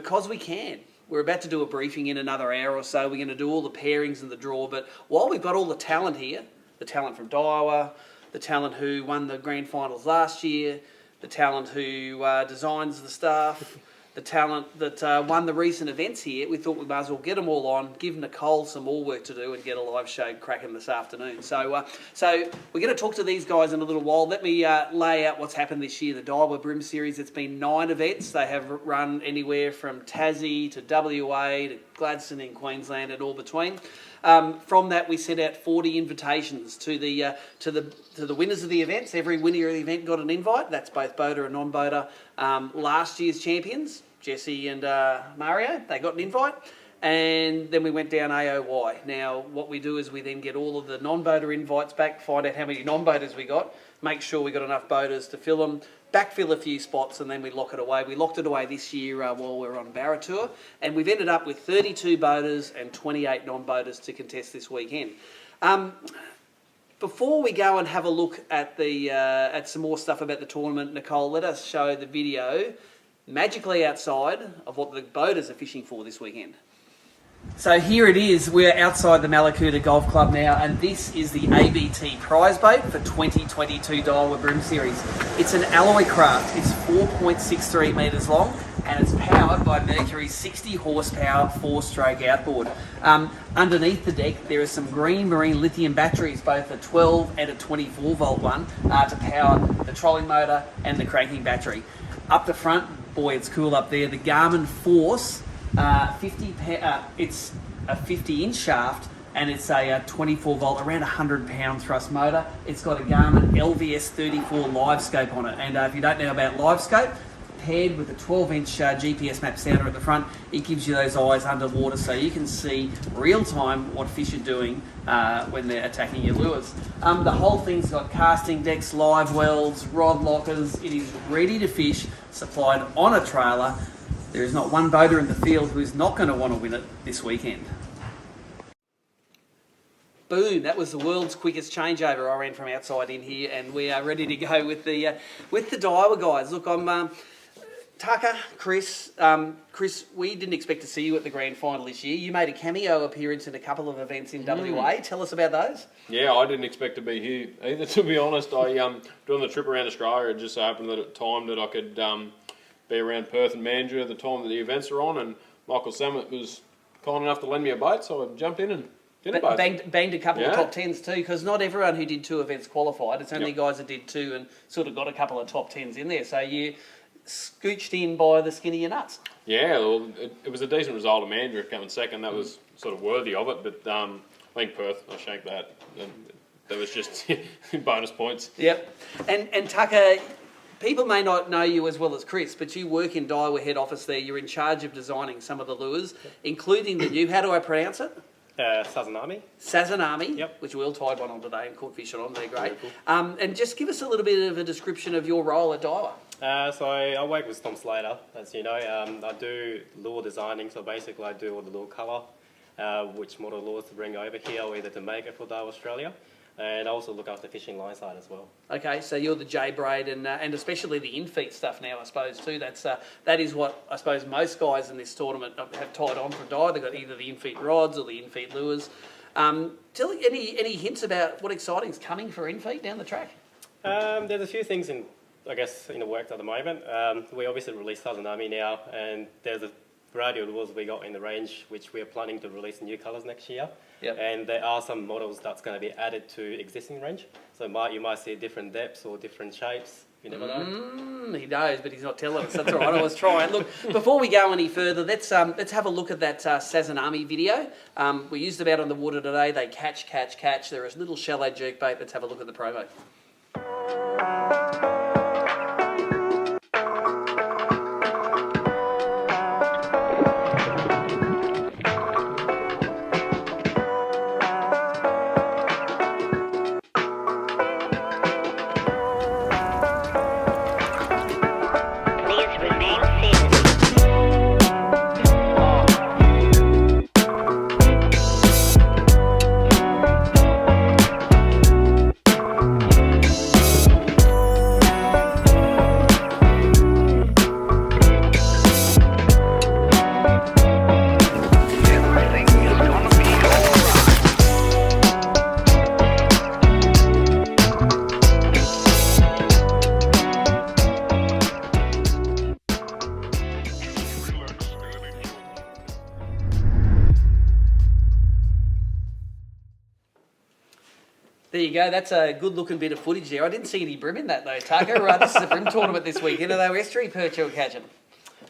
because we can. We're about to do a briefing in another hour or so. We're going to do all the pairings and the draw. But while we've got all the talent here, the talent from Daiwa, the talent who won the grand finals last year, the talent who designs the stuff, the talent that won the recent events here, we thought we might as well get them all on, give Nicole some more work to do and get a live show cracking this afternoon. So we're going to talk to these guys in a little while. Let me lay out what's happened this year. The Daiwa BREAM series, it's been 9 events. They have run anywhere from Tassie to WA to Gladstone in Queensland and all between. From that, we sent out 40 invitations to the winners of the events. Every winner of the event got an invite. That's both boater and non-boater. Last year's champions, Jesse and Mario, they got an invite. And then we went down AOY. Now, what we do is we then get all of the non-boater invites back, find out how many non-boaters we got, make sure we got enough boaters to fill them, backfill a few spots, and then we lock it away. We locked it away this year while we were on Mallacoota, and we've ended up with 32 boaters and 28 non-boaters to contest this weekend. Before we go and have a look at at some more stuff about the tournament, Nicole, let us show the video magically outside of what the boaters are fishing for this weekend. So here it is, we're outside the Mallacoota Golf Club now, and this is the ABT prize boat for 2022 Daiwa BREAM Series. It's an alloy craft, it's 4.63 metres long, and it's powered by Mercury's 60 horsepower 4-stroke outboard. Underneath the deck there are some green marine lithium batteries, both a 12 and a 24 volt one, to power the trolling motor and the cranking battery. Up the front, boy it's cool up there, the Garmin Force, it's a 50-inch shaft, and it's a 24 volt, around 100 pound thrust motor. It's got a Garmin LVS 34 live scope on it, and if you don't know about live scope, paired with a 12-inch GPS map sounder at the front, it gives you those eyes underwater so you can see real-time what fish are doing when they're attacking your lures. The whole thing's got casting decks, live welds, rod lockers. It is ready to fish, supplied on a trailer. There is not one boater in the field who is not going to want to win it this weekend. Boom, that was the world's quickest changeover. I ran from outside in here, and we are ready to go with the Daiwa guys. Look, I'm Tucker, Chris. Chris, we didn't expect to see you at the grand final this year. You made a cameo appearance in a couple of events in WA. Tell us about those. Yeah, I didn't expect to be here either, to be honest. I doing the trip around Australia, it just so happened that at the time that I could be around Perth and Mandurah at the time that the events are on, and Michael Samet was kind enough to lend me a boat, so I jumped in and did a boat. Banged a couple of top 10s too, because not everyone who did 2 events qualified. It's only guys that did 2 and sort of got a couple of top 10s in there. So you scooched in by the skin of your nuts. Yeah, well, it was a decent result of Mandurah coming second. That was sort of worthy of it, but I think Perth, I shanked that. That was just bonus points. Yep. And Tucker, people may not know you as well as Chris, but you work in Daiwa head office there. You're in charge of designing some of the lures, including the new, how do I pronounce it? Sazanami. Sazanami, yep. Which we all tied one on today and caught fish on. They're great. Cool. And just give us a little bit of a description of your role at Daiwa. So I work with Tom Slater, as you know. I do lure designing, so basically I do all the lure colour, which model lures to bring over here or either to make it for Daiwa Australia. And I also look after fishing line side as well. Okay, so you're the J-braid and especially the in-feet stuff now, I suppose, too. That is what I suppose most guys in this tournament have tied on for Daiwa. They've got either the in-feet rods or the in-feet lures. Tell any hints about what exciting's coming for in-feet down the track? There's a few things in the works at the moment. We obviously released Sazanami now, and there's a variety of lures we got in the range, which we're planning to release new colours next year. Yep. And there are some models that's going to be added to existing range. So you might see different depths or different shapes. You never know. He knows, but he's not telling us. That's all right. I was trying. Look, before we go any further, let's have a look at that Sazanami video. We used them out on the water today. They catch. They're a little shallow jerkbait. Let's have a look at the promo. There you go. That's a good-looking bit of footage there. I didn't see any bream in that though, Tucker. This is a bream tournament this weekend. Are they estuary perch you're catching?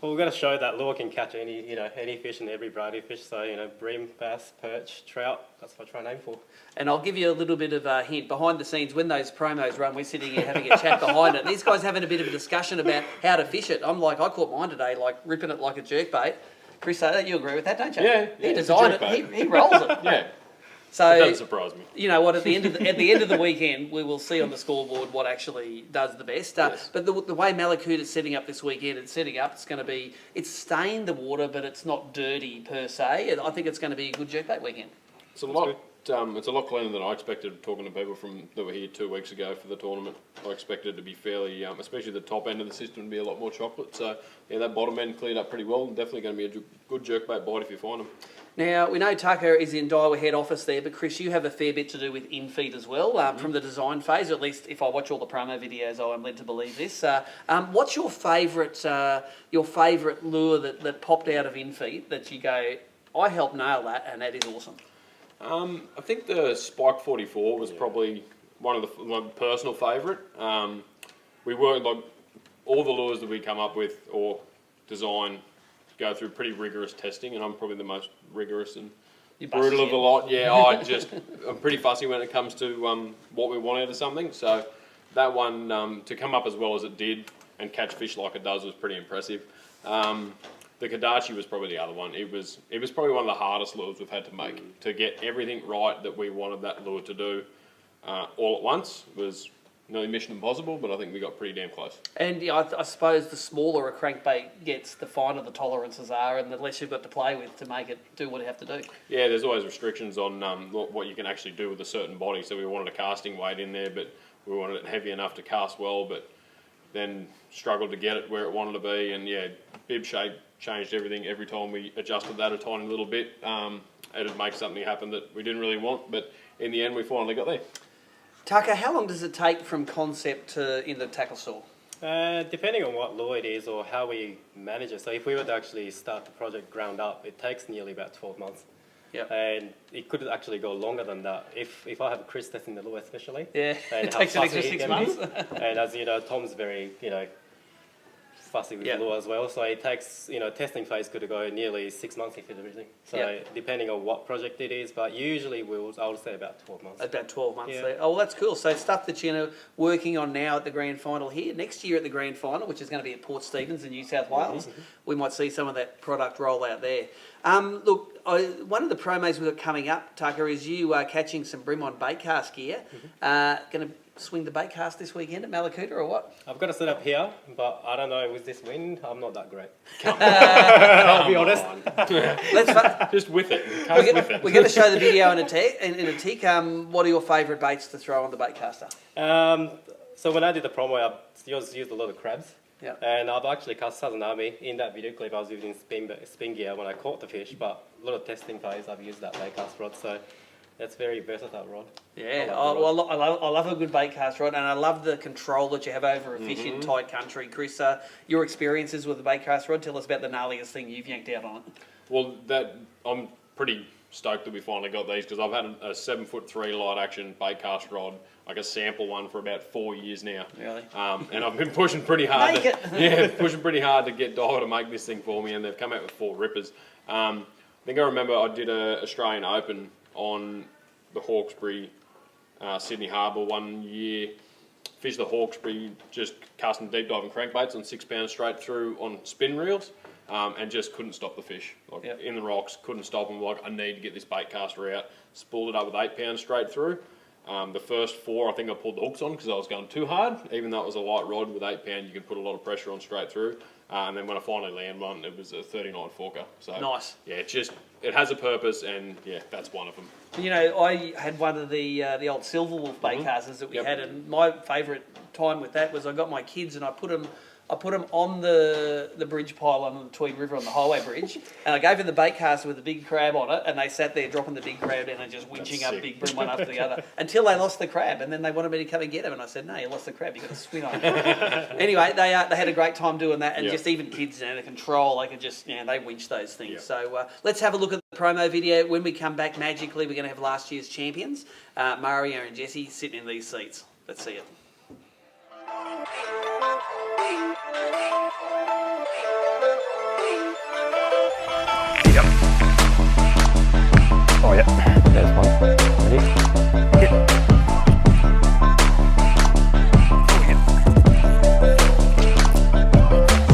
Well, we've got to show that lure can catch any fish and every variety of fish. So, bream, bass, perch, trout, that's what I try and aim for. And I'll give you a little bit of a hint. Behind the scenes, when those promos run, we're sitting here having a chat behind it. These guys having a bit of a discussion about how to fish it. I'm like, I caught mine today, like ripping it like a jerkbait. Chris, you agree with that, don't you? Yeah. He designed it. He rolls it. Yeah. So It doesn't surprise me. You know what? At the end of the weekend, we will see on the scoreboard what actually does the best. Yes. But the way Mallacoota is setting up this weekend, it's going to be. It's stained the water, but it's not dirty per se. And I think it's going to be a good jerkbait weekend. It's a lot. It's a lot cleaner than I expected. Talking to people that were here 2 weeks ago for the tournament, I expected it to be fairly, especially the top end of the system, to be a lot more chocolate. So yeah, that bottom end cleared up pretty well. Definitely going to be a good jerkbait bite if you find them. Now, we know Tucker is in Daiwa head office there, but Chris, you have a fair bit to do with in-feed as well, from the design phase, or at least if I watch all the promo videos, I'm led to believe this. What's your favourite lure that popped out of in-feed that you go, I helped nail that, and that is awesome? I think the Spike 44 was probably one of my personal favourite. We were like all the lures that we come up with or design go through pretty rigorous testing, and I'm probably the most rigorous and brutal of the lot. Yeah, I'm pretty fussy when it comes to what we want out of something. So that one to come up as well as it did and catch fish like it does was pretty impressive. The Kadachi was probably the other one. It was probably one of the hardest lures we've had to make. To get everything right that we wanted that lure to do all at once was nearly mission impossible, but I think we got pretty damn close. And I suppose the smaller a crankbait gets, the finer the tolerances are, and the less you've got to play with to make it do what you have to do. Yeah, there's always restrictions on what you can actually do with a certain body. So we wanted a casting weight in there, but we wanted it heavy enough to cast well, but then struggled to get it where it wanted to be. And yeah, bib shape changed everything. Every time we adjusted that a tiny little bit, it'd make something happen that we didn't really want, but in the end we finally got there. Tucker, how long does it take from concept to in the tackle store? Depending on what lure it is or how we manage it. So if we were to actually start the project ground up, it takes nearly about 12 months. Yep. And it could actually go longer than that. If I have Chris testing the lure especially. Yeah, it takes an extra 6 months. And as you know, Tom's very, fussy with the lure as well. So it takes, testing phase could go nearly 6 months if it's everything. So depending on what project it is, but usually I would say about 12 months. About 12 months there. Oh, well, that's cool. So stuff that you're working on now at the grand final here. Next year at the grand final, which is going to be at Port Stephens in New South Wales, we might see some of that product roll out there. Look, one of the promos we've got coming up, Tucker, is you catching some bream on bait cast gear. Going to swing the bait cast this weekend at Mallacoota or what? I've got to set up here, but I don't know, with this wind, I'm not that great. I'll be honest. Just with it. We're going to show the video in a tick. What are your favourite baits to throw on the bait caster? So when I did the promo, I used a lot of crabs. Yeah. And I've actually cast Southern Army. In that video clip, I was using spin gear when I caught the fish, but a lot of testing phase, I've used that bait cast rod. So that's very versatile rod. Yeah, I love a good bait cast rod, and I love the control that you have over a fish in tight country. Chris, your experiences with the bait cast rod, tell us about the gnarliest thing you've yanked out on it. Well, I'm pretty stoked that we finally got these, because I've had a 7'3" light action bait cast rod, like a sample one, for about 4 years now. Really? And I've been pushing pretty hard. Pushing pretty hard to get Daiwa to make this thing for me, and they've come out with 4 rippers. I think I remember I did a Australian Open on the Hawkesbury, Sydney Harbour one year. Fished the Hawkesbury, just casting deep diving crankbaits on 6 pounds straight through on spin reels, and just couldn't stop the fish. In the rocks, couldn't stop them. I need to get this bait caster out. Spooled it up with 8 pounds straight through. The first 4, I think I pulled the hooks on because I was going too hard. Even though it was a light rod with 8 pound, you can put a lot of pressure on straight through. And then when I finally land one, it was a 39 forker. So nice. Yeah, it has a purpose, and yeah, that's one of them. I had one of the old Silver Wolf bait casters that we had, and my favourite time with that was I got my kids and I put them on the bridge pile on the Tweed River on the highway bridge, and I gave them the bait caster with a big crab on it, and they sat there dropping the big crab down and just winching up big bream one after the other until they lost the crab, and then they wanted me to come and get him, and I said, no, you lost the crab, you've got to swing on it. Anyway, they had a great time doing that, and just even kids, the control, they could just, they winch those things. So let's have a look at promo video. When we come back, magically, we're going to have last year's champions, Mario and Jesse, sitting in these seats. Let's see it. Yep. Oh, yeah. There's one. Ready? Hit.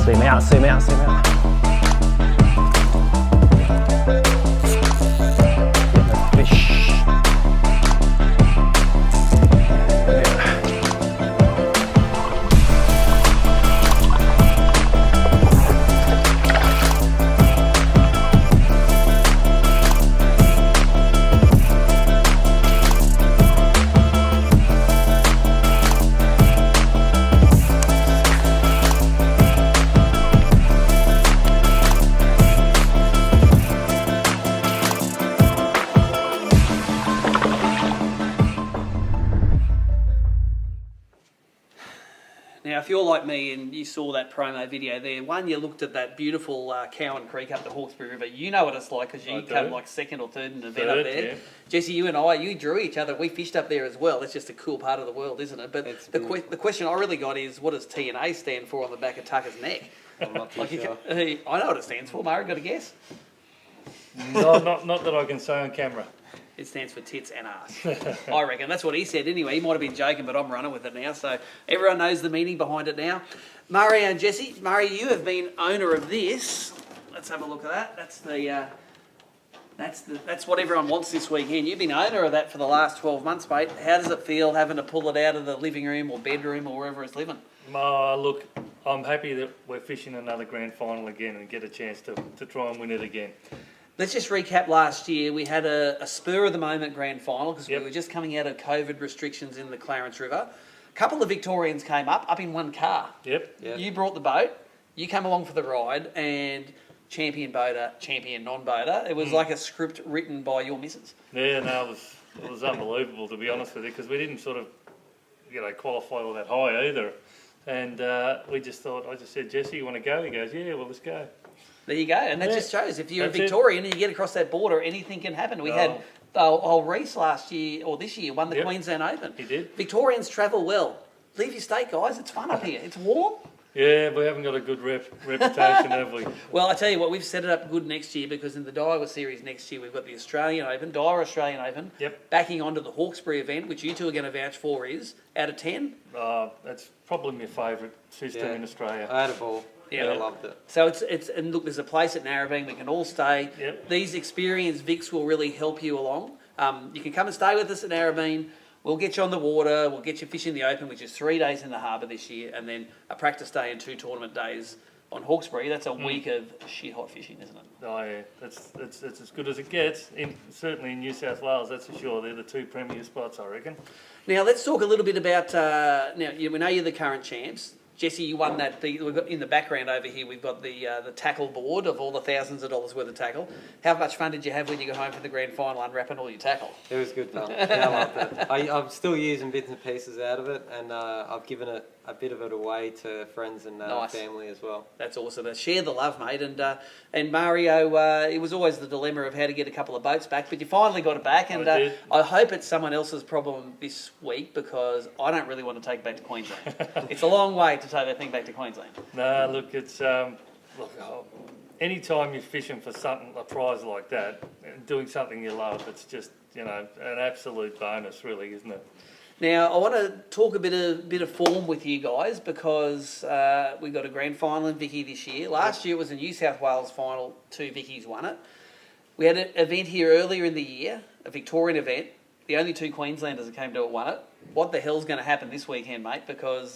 Zoom out, zoom out, zoom out. Get the fish. Yeah. Now, if you're like me and you saw that promo video there, one, you looked at that beautiful Cowan Creek up the Hawkesbury River. You know what it's like because you come like second or third in the event up there. Yeah. Jesse, you and I, you drew each other. We fished up there as well. It's just a cool part of the world, isn't it? But the question I really got is, what does TNA stand for on the back of Tucker's neck? I'm not too sure. I know what it stands for, Murray. Got a guess? No, not that I can say on camera. It stands for tits and ass. I reckon. That's what he said anyway. He might have been joking, but I'm running with it now. So everyone knows the meaning behind it now. Murray and Jesse. Murray, you have been owner of this. Let's have a look at that. That's what everyone wants this weekend. You've been owner of that for the last 12 months, mate. How does it feel having to pull it out of the living room or bedroom or wherever it's living? Look, I'm happy that we're fishing another grand final again and get a chance to try and win it again. Let's just recap last year. We had a spur-of-the-moment grand final because we were just coming out of COVID restrictions in the Clarence River. A couple of Victorians came up in one car. Yep. You brought the boat. You came along for the ride and champion boater, champion non-boater. It was like a script written by your missus. Yeah, no, it was unbelievable, to be honest with you, because we didn't sort of, qualify all that high either. And I just said, Jesse, you want to go? He goes, yeah, well, let's go. There you go, and that just shows if you're a Victorian and you get across that border, anything can happen. We had old Reese last year, or this year, won the Queensland Open. He did. Victorians travel well. Leave your state, guys. It's fun up here. It's warm. Yeah, we haven't got a good reputation, have we? Well, I tell you what, we've set it up good next year because in the Daiwa series next year, we've got the Australian Open, Daiwa Australian Open, backing onto the Hawkesbury event, which you two are going to vouch for is, out of 10? That's probably my favourite system in Australia. I had a ball. Yeah, I loved it. So it's and look, there's a place at Narrabeen we can all stay. Yep. These experienced Vics will really help you along. You can come and stay with us at Narrabeen. We'll get you on the water. We'll get you fishing the Open, which is 3 days in the harbour this year, and then a practice day and 2 tournament days on Hawkesbury. That's a week of shit hot fishing, isn't it? Oh yeah, that's as good as it gets. Certainly in New South Wales, that's for sure. They're the 2 premier spots, I reckon. Now let's talk a little bit about. We know you're the current champs. Jesse, you won that. We've got in the background over here. We've got the tackle board of all the thousands of dollars worth of tackle. How much fun did you have when you got home from the grand final, unwrapping all your tackle? It was good fun. Yeah, I loved it. I'm still using bits and pieces out of it, and I've given it a bit of it away to friends and family as well. That's awesome. Share the love, mate. And Mario, it was always the dilemma of how to get a couple of boats back, but you finally got it back. And I hope it's someone else's problem this week because I don't really want to take it back to Queensland. It's a long way to take that thing back to Queensland. No, look, it's any time you're fishing for something, a prize like that, doing something you love, it's just an absolute bonus, really, isn't it? Now, I want to talk a bit of form with you guys because we got a grand final in Vicky this year. Last year it was a New South Wales final, 2 Vickies won it. We had an event here earlier in the year, a Victorian event. The only 2 Queenslanders that came to it won it. What the hell's going to happen this weekend, mate? Because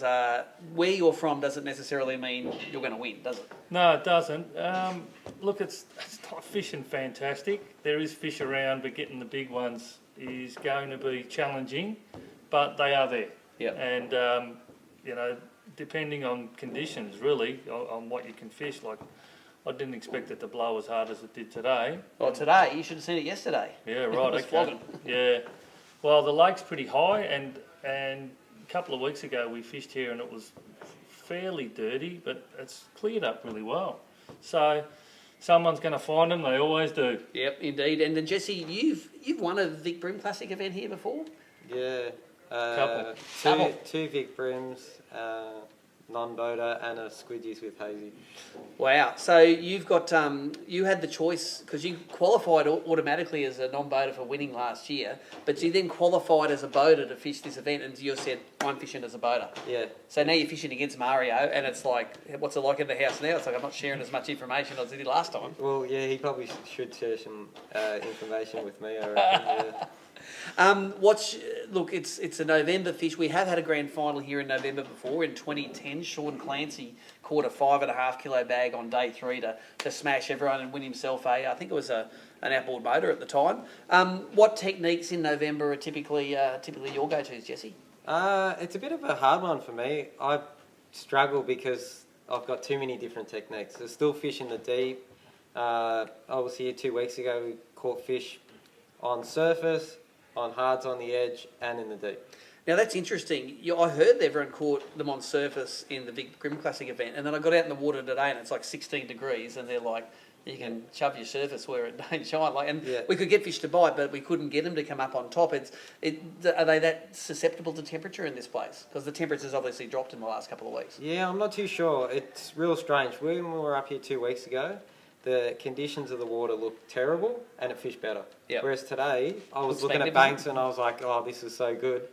where you're from doesn't necessarily mean you're going to win, does it? No, it doesn't. Look, it's fishing fantastic. There is fish around, but getting the big ones is going to be challenging. But they are there. Yeah. And, depending on conditions, really, on what you can fish. Like, I didn't expect it to blow as hard as it did today. Well, today, you should have seen it yesterday. Yeah, right, It was okay. flogging. Yeah. Well, the lake's pretty high, and a couple of weeks ago we fished here and it was fairly dirty, but it's cleared up really well. So, someone's going to find them. They always do. Yep, indeed. And then Jesse, you've won a Vic Bream Classic event here before. Yeah. Couple. Two Vic Brims, non-boater, and a squidgies with hazy. Wow. So you've got you had the choice because you qualified automatically as a non-boater for winning last year, but you then qualified as a boater to fish this event, and you said I'm fishing as a boater. Yeah. So now you're fishing against Mario, and it's like, what's it like in the house now? It's like I'm not sharing as much information as I did last time. Well, yeah, he probably should share some information with me, I reckon. Yeah. Look, it's a November fish. We have had a grand final here in November before. In 2010, Sean Clancy caught a 5.5 kilo bag on day 3 to smash everyone and win himself I think it was an outboard motor at the time. What techniques in November are typically your go-tos, Jesse? It's a bit of a hard one for me. I struggle because I've got too many different techniques. There's still fish in the deep. I was here 2 weeks ago. We caught fish on surface, on hards on the edge, and in the deep. Now that's interesting. I heard everyone caught them on surface in the Vic Bream Classic event, and then I got out in the water today, and it's like 16 degrees, and they're like, you can shove your surface where it don't shine. We could get fish to bite, but we couldn't get them to come up on top. Are they that susceptible to temperature in this place? Because the temperature's obviously dropped in the last couple of weeks. Yeah, I'm not too sure. It's real strange. When we were up here 2 weeks ago, the conditions of the water looked terrible and it fished better. Yep. Whereas today, I was looking at banks and I was like, oh, this is so good.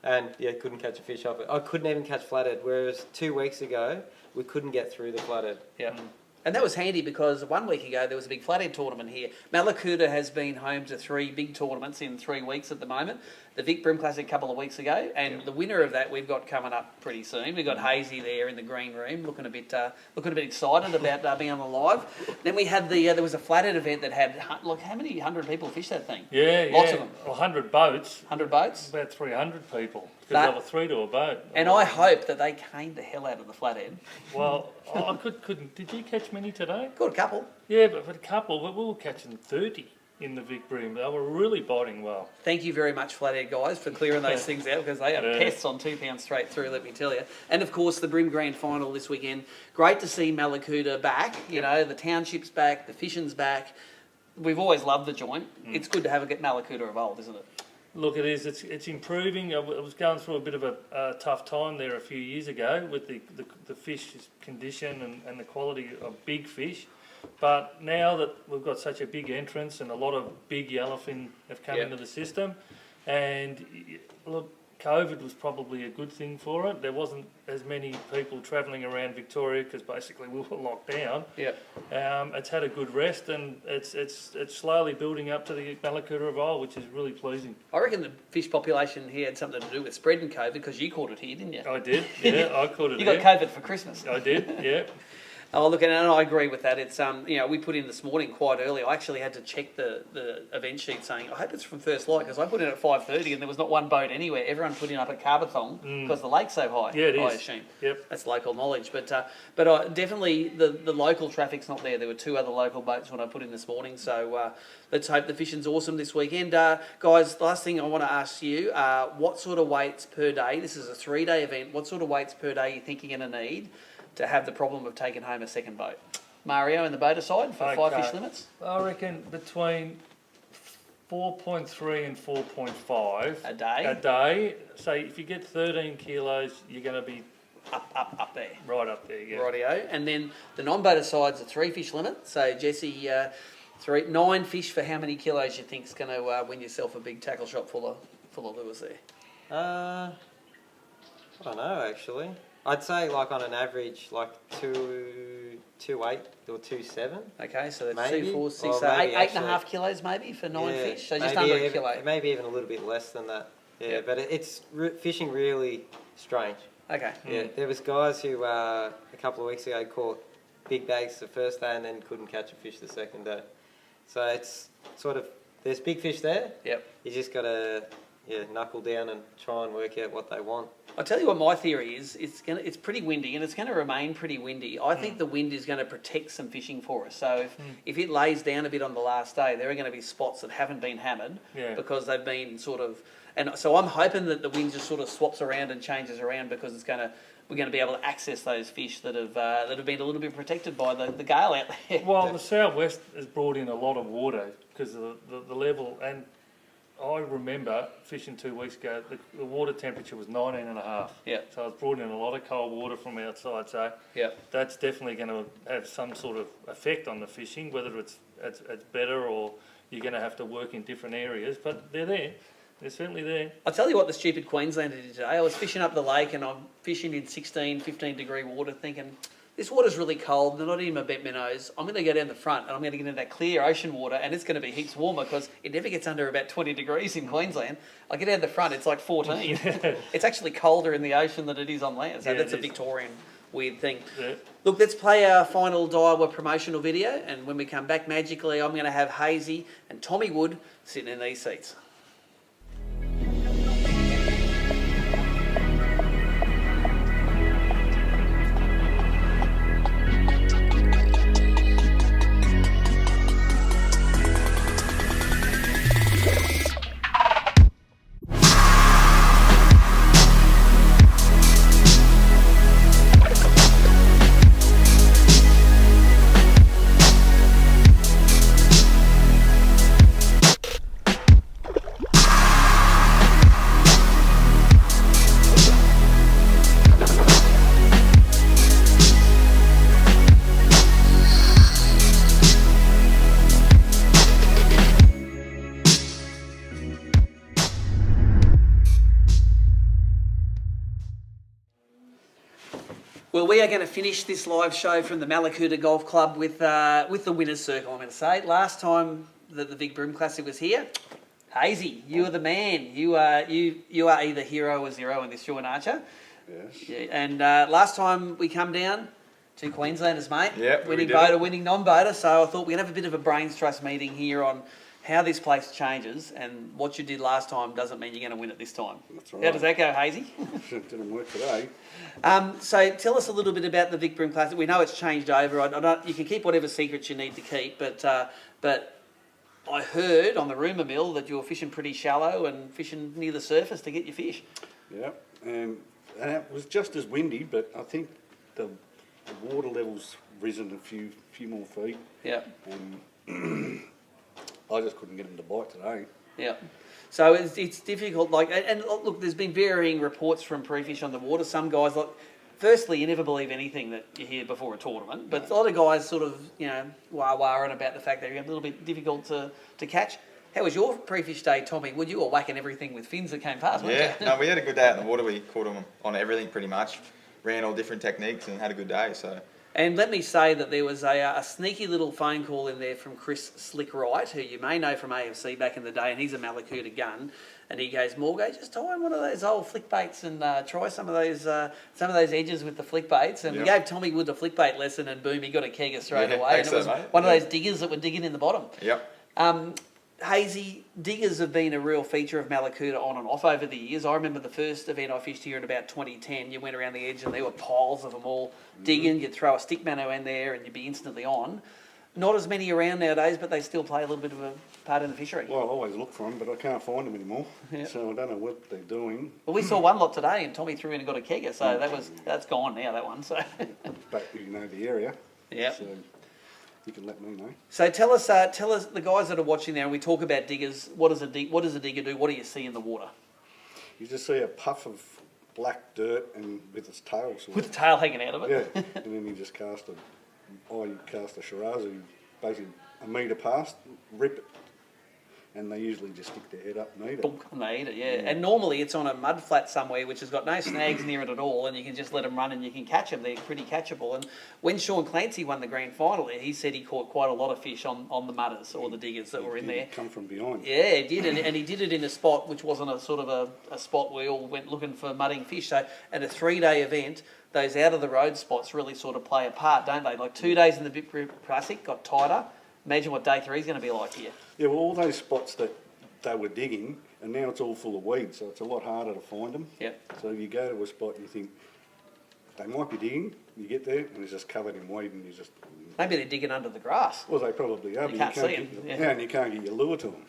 And yeah, couldn't catch a fish off it. I couldn't even catch flathead. Whereas 2 weeks ago, we couldn't get through the flathead. Yeah. And that was handy because 1 week ago there was a big flathead tournament here. Mallacoota has been home to 3 big tournaments in 3 weeks at the moment. The Vic Bream Classic a couple of weeks ago, and the winner of that we've got coming up pretty soon. We've got Hazy there in the green room, looking a bit excited about being on the live. Then we had there was a flathead event that had look how many 100 people fished that thing? Lots of them. 100 boats. 100 boats. About 300 people. Because there were 3 to a boat. And I hope that they caned the hell out of the flathead. Well, I couldn't. Did you catch many today? Got a couple. Yeah, but for a couple, we were catching 30 in the Vic Bream. They were really biting well. Thank you very much, flathead guys, for clearing those things out because they are pests on 2 pounds straight through, let me tell you. And of course, the Bream Grand Final this weekend. Great to see Mallacoota back. You know, the township's back, the fishing's back. We've always loved the joint. It's good to have a get Mallacoota evolved, isn't it? Look, it is. It's improving. I was going through a bit of a tough time there a few years ago with the fish condition and the quality of big fish. But now that we've got such a big entrance and a lot of big yellowfin have come into the system, and look, COVID was probably a good thing for it. There wasn't as many people travelling around Victoria because basically we were locked down. It's had a good rest and it's slowly building up to the Mallacoota Oval, which is really pleasing. I reckon the fish population here had something to do with spreading COVID because you caught it here, didn't you? I did, yeah, I caught it You here. got COVID for Christmas. I did, yeah. Oh, look, and I agree with that. It's we put in this morning quite early. I actually had to check the event sheet saying, I hope it's from first light because I put in at 5:30 and there was not one boat anywhere. Everyone put in up at Carbathong because the lake's so high. Yeah, it I is. assume. Yep. That's local knowledge, but definitely the local traffic's not there. There were 2 other local boats when I put in this morning, so let's hope the fishing's awesome this weekend. Guys, last thing I want to ask you, what sort of weights per day? This is a 3-day event. What sort of weights per day you think you're going to need to have the problem of taking home a second boat? Mario in the boater side for 5 fish limits? I reckon between 4.3 and 4.5 A day? A day. So if you get 13 kilos, you're going to be Up there. right up there. Yeah. Rightio. And then the non-boater side's a 3 fish limit. So Jesse, 9 fish for how many kilos you think's going to win yourself a big tackle shop full of lures there? I don't know actually. I'd say like on an average like 2.8 or 2.7. Okay, so that's Maybe. 2, 4, 6, Or maybe 8.5 kilos maybe for 9 Yeah, fish. So just maybe under a even, kilo. Maybe even a little bit less than that. Yeah, Yep. but it's fishing really strange. Okay. Yeah, there was guys who a couple of weeks ago caught big bags the first day and then couldn't catch a fish the second day. So it's sort of, there's big fish there. Yep. You just got to knuckle down and try and work out what they want. I'll tell you what my theory is. It's pretty windy and it's going to remain pretty windy. I think the wind is going to protect some fishing for us. So if it lays down a bit on the last day, there are going to be spots that haven't been hammered because they've been sort of... And so I'm hoping that the wind just sort of swaps around and changes around because it's going to we're going to be able to access those fish that have been a little bit protected by the gale out there. Well, the southwest has brought in a lot of water because of the level, and I remember fishing 2 weeks ago, the water temperature was 19.5. Yeah. So it's brought in a lot of cold water from outside, so Yeah. that's definitely going to have some sort of effect on the fishing, whether it's better or you're going to have to work in different areas, but they're there. They're certainly there. I'll tell you what the stupid Queenslander did today. I was fishing up the lake and I'm fishing in 16, 15 degree water thinking, this water's really cold, they're not eating my bent minnows. I'm going to go down the front and I'm going to get into that clear ocean water and it's going to be heaps warmer because it never gets under about 20 degrees in Queensland. I get out the front, it's like 14. It's actually colder in the ocean than it is on land. So Yeah, that's a it is. Victorian weird thing. Yeah. Look, let's play our final Daiwa promotional video and when we come back magically, I'm going to have Hazy and Tommy Wood sitting in these seats. Well, we are going to finish this live show from the Mallacoota Golf Club with the winners' circle. I'm going to say last time that the Big Broom Classic was here, Hazy, you are the man. You are either hero or zero in this short archer. Yes. Yeah, and last time we come down, 2 Queenslanders, mate. Yep, we winning did boater, it. winning non-boater. So I thought we'd have a bit of a brains trust meeting here on how this place changes and what you did last time doesn't mean you're going to win it this time. That's How right. does that go, Hazy? Didn't work today. So tell us a little bit about the Vic Broom Classic. We know it's changed over. I don't, you can keep whatever secrets you need to keep, but I heard on the rumour mill that you were fishing pretty shallow and fishing near the surface to get your fish. Yeah, and it was just as windy, but I think the water level's risen a few more feet, Yeah, and I just couldn't get them to bite today. yeah. So it's difficult. Like, and look, there's been varying reports from pre-fish on the water. Some guys like. Firstly, you never believe anything that you hear before a tournament, but a lot of guys sort of, wah-wahing about the fact that you're a little bit difficult to catch. How was your pre-fish day, Tommy? Would you were whacking everything with fins that came past, weren't Yeah, you? no, we had a good day out in the water. We caught them on everything pretty much. Ran all different techniques and had a good day. So And let me say that there was a sneaky little phone call in there from Chris Slickwright, who you may know from AFC back in the day, and he's a Mallacoota gun. And he goes, Morgo, just tie in one of those old flick baits and try some of those edges with the flick baits. And we Yep. gave Tommy Wood a flick bait lesson, and boom, he got a kegger straight Yeah, away. thanks And it was so, mate. one of Yeah. those diggers that were digging in the bottom. yep. Hazy, diggers have been a real feature of Mallacoota on and off over the years. I remember the first event I fished here in about 2010. You went around the edge and there were piles of them all digging. You'd throw a stick minnow in there and you'd be instantly on. Not as many around nowadays, but they still play a little bit of a part in the fishery. Well, I always look for them, but I can't find them anymore. Yeah. So I don't know what they're doing. Well, we saw one lot today and Tommy threw in and got a kegger, so that's gone now, that one. So But you know the area. yeah. So you can let me know. So tell us, the guys that are watching now, and we talk about diggers. What does a digger do? What do you see in the water? You just see a puff of black dirt and with its tail sort With of. the tail hanging out of it. Yeah, and then you just cast a Shiraz, basically a metre past, rip it, and they usually just stick their head up and eat it. Bonk, and they eat it, yeah. And normally it's on a mud flat somewhere which has got no snags near it at all, and you can just let them run and you can catch them. They're pretty catchable. And when Sean Clancy won the grand final, he said he caught quite a lot of fish on the mudders or the diggers that were in there. Come from behind. Yeah, he did, and he did it in a spot which wasn't a sort of a spot where we all went looking for mudding fish. So at a 3-day event, those out of the road spots really sort of play a part, don't they? Like 2 days in the Vic Broom Classic got tighter. Imagine what day 3 is going to be like here. Yeah, well, all those spots that they were digging, and now it's all full of weeds, so it's a lot harder to find them. Yep. So you go to a spot and you think, they might be digging, you get there, and it's just covered in weed, and you just... Maybe they're digging under the grass. Well, they probably are, You but can't see get, 'em, yeah. yeah, and you can't get your lure to them.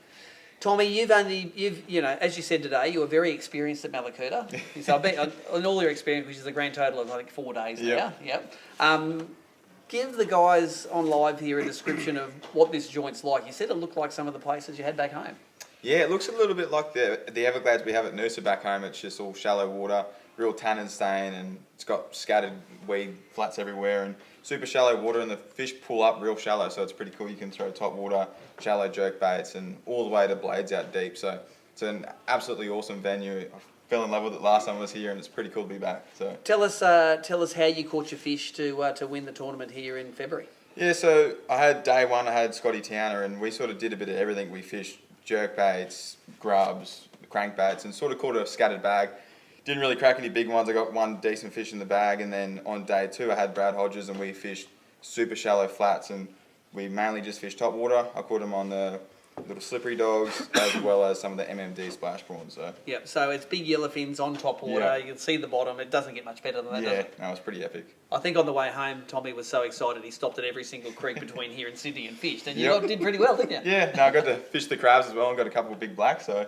Tommy, you know, as you said today, you were very experienced at Mallacoota. So I bet on all your experience, which is a grand total of I think 4 days now. Yep. Give the guys on live here a description of what this joint's like. You said it looked like some of the places you had back home. Yeah, it looks a little bit like the Everglades we have at Noosa back home. It's just all shallow water, real tannin stain, and it's got scattered weed flats everywhere and super shallow water, and the fish pull up real shallow, so it's pretty cool. You can throw top water, shallow jerk baits, and all the way to blades out deep. So it's an absolutely awesome venue. I fell in love with it last time I was here, and it's pretty cool to be back. So tell us how you caught your fish to win the tournament here in February. Yeah, so I had day one, I had Scotty Towner, and we sort of did a bit of everything. We fished jerk baits, grubs, crankbaits, and sort of caught a scattered bag. Didn't really crack any big ones. I got one decent fish in the bag, and then on day two I had Brad Hodges, and we fished super shallow flats, and we mainly just fished top water. I caught them on the little slippery dogs as well as some of the MMD splash prawns. So yep, so it's big yellowfins on top water. Yeah. You can see the bottom. It doesn't get much better than that, does it? No, it was pretty epic. I think on the way home, Tommy was so excited he stopped at every single creek between here and Sydney and fished. And you Yep. did pretty well, didn't you? Yeah, no, I got to fish the crabs as well and got a couple of big blacks, so it was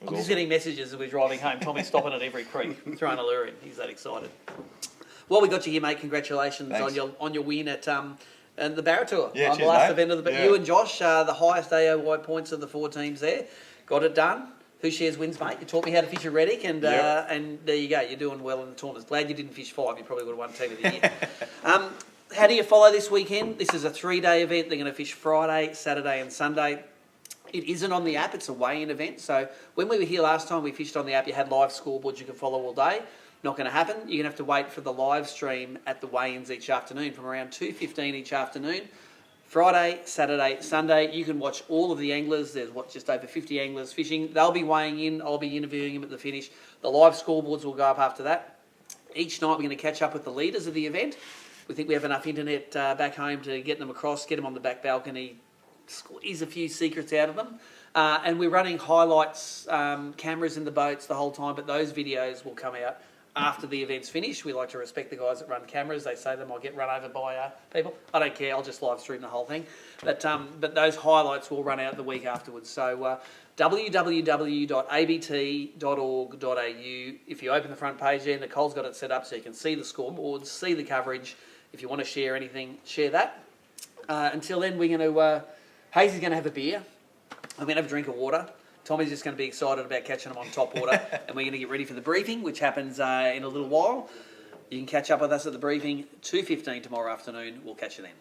I'm just awesome. getting messages as we're driving home. Tommy's stopping at every creek, throwing a lure in. He's that excited. Well, we got you here, mate. Congratulations Thanks. on your win at the Barra Tour. Yeah, on the cheers, last mate. event of the Yeah. You and Josh, the highest AOY points of the 4 teams there. Got it done. Who shares wins, mate? You taught me how to fish a Reddick, and Yep. and there you go. You're doing well in the tournament. Glad you didn't fish 5. You probably would have won Team of the Year. How do you follow this weekend? This is a 3-day event. They're going to fish Friday, Saturday, and Sunday. It isn't on the app. It's a weigh-in event. So when we were here last time, we fished on the app. You had live scoreboards you could follow all day. Not going to happen. You're going to have to wait for the live stream at the weigh-ins each afternoon from around 2:15 each afternoon. Friday, Saturday, Sunday, you can watch all of the anglers. There's just over 50 anglers fishing. They'll be weighing in. I'll be interviewing them at the finish. The live scoreboards will go up after that. Each night we're going to catch up with the leaders of the event. We think we have enough internet back home to get them across, get them on the back balcony, squeeze a few secrets out of them. And we're running highlights, cameras in the boats the whole time, but those videos will come out after the event's finished. We like to respect the guys that run cameras. They say they might get run over by people. I don't care. I'll just live stream the whole thing. But those highlights will run out the week afterwards. So www.abt.org.au. If you open the front page there, Nicole's got it set up so you can see the scoreboards, see the coverage. If you want to share anything, share that. Until then, we're going to... Hazy's going to have a beer. I'm going to have a drink of water. Tommy's just going to be excited about catching them on top water. And we're going to get ready for the briefing, which happens in a little while. You can catch up with us at the briefing, 2:15 tomorrow afternoon. We'll catch you then.